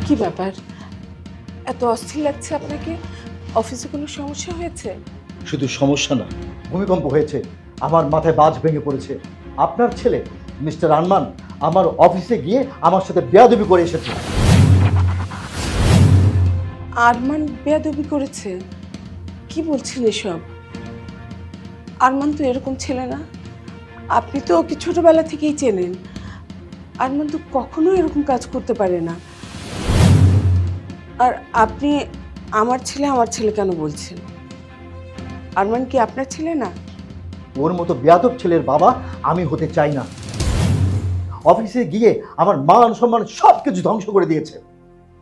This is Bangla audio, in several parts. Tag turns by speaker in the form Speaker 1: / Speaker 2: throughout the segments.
Speaker 1: কি ব্যাপার, এত অস্থির লাগছে আপনাকে? অফিসে কোনো সমস্যা হয়েছে?
Speaker 2: শুধু সমস্যা না, ভূমিকম্প হয়েছে, আমার মাথায় বাজ ভেঙে পড়েছে। আপনার ছেলে মিস্টার আরমান আমার অফিসে গিয়ে আমার সাথে বেয়াদবি করে এসেছে।
Speaker 1: আরমান বেয়াদবি করেছে? কি বলছেন এসব? আরমান তো এরকম ছেলে না। আপনি তো ওকে ছোটবেলা থেকেই চেনেন। আরমান তো কখনো এরকম কাজ করতে পারে না। আর আপনি আমার ছেলে কেন বলছেন? আরমান কি আপনার ছেলে না?
Speaker 2: ওর মতো বেয়াদব ছেলের বাবা আমি হতে চাই না। অফিসে গিয়ে আমার মান সম্মান সব কিছু ধ্বংস করে দিয়েছে।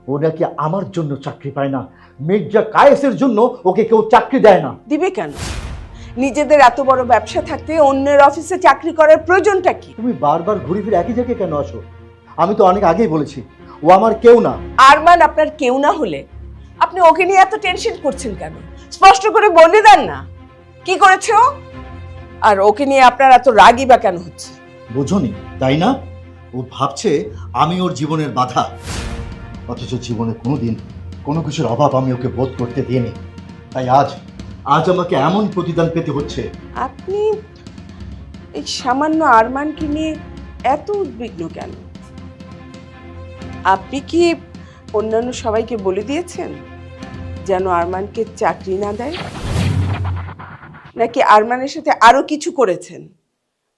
Speaker 2: ও নাকি আমার জন্য চাকরি পায় না, মির্জা কায়েসের জন্য ওকে কেউ চাকরি দেয় না।
Speaker 1: দিবে কেন? নিজেদের এত বড় ব্যবসা থাকতে অন্যের অফিসে চাকরি করার প্রয়োজনটা কি?
Speaker 2: তুমি বারবার ঘুরে ফিরে একই জায়গায় কেন আসো? আমি তো অনেক আগেই বলেছি ও আমার কেউ না।
Speaker 1: আরমান আপনার কেউ না হলে আপনি ওকে নিয়ে এত টেনশন করছেন কেন? স্পষ্ট করে বলে দেন না কি করেছে ও, আর ওকে নিয়ে আপনার এত রাগই বা কেন হচ্ছে?
Speaker 2: বোঝনি তাই না? ও ভাবছে আমি ওর জীবনের বাধা, অথচ জীবনে কোনোদিন কোনো কিছুর অভাব আমি ওকে বোধ করতে দিইনি। তাই আজ আমাকে এমন প্রতিদান পেতে হচ্ছে।
Speaker 1: আপনি এই সামান্য আরমানকে নিয়ে এত উদ্বিগ্ন কেন? আপনি কি অন্যান্য সবাইকে বলে দিয়েছেন যেন আরমানকে চাকরি না দেয়, নাকি আরমানের সাথে আরো কিছু করেছেন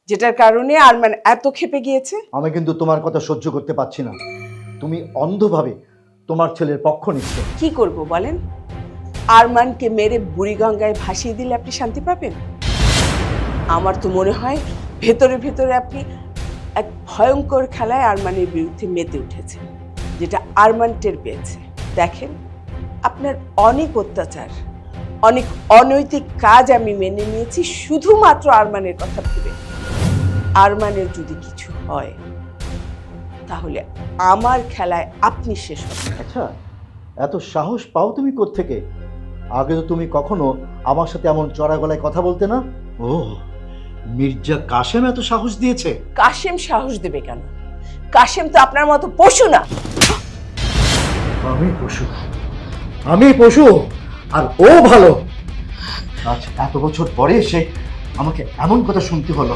Speaker 1: যেটার কারণে আরমান এত ক্ষেপে গিয়েছে?
Speaker 2: আমি কিন্তু তোমার কথা সহ্য করতে পারছি না। তুমি অন্ধভাবে তোমার ছেলের পক্ষ নিচ্ছ।
Speaker 1: কি করব বলেন? আরমানকে মেরে বুড়িগঙ্গায় ভাসিয়ে দিলে আপনি শান্তি পাবেন? আমার তো মনে হয় ভেতরে ভেতরে আপনি এক ভয়ঙ্কর খেলায় আরমানের বিরুদ্ধে মেতে উঠেছেন, যেটা আরমান টের পেয়েছে। দেখেন, আপনার অনেক অত্যাচার, অনেক অনৈতিক কাজ আমি মেনে নিয়েছি শুধুমাত্র আরমানের কথা ভেবে। আরমানের যদি কিছু হয় তাহলে আমার খেলায় আপনি শেষ হবেন।
Speaker 2: আচ্ছা, এত সাহস পাও তুমি কোত্থেকে? আগে তো তুমি কখনো আমার সাথে এমন চড়া গলায় কথা বলতে না। ও, মির্জা কাশেম এত সাহস দিয়েছে?
Speaker 1: কাশেম সাহস দেবে কেন? কাশেম তো আপনার মতো পশু না।
Speaker 2: আমি পশু? আমি পশু আর ও ভালো? আজ এত বছর পরে এসে আমাকে এমন কথা শুনতে হলো।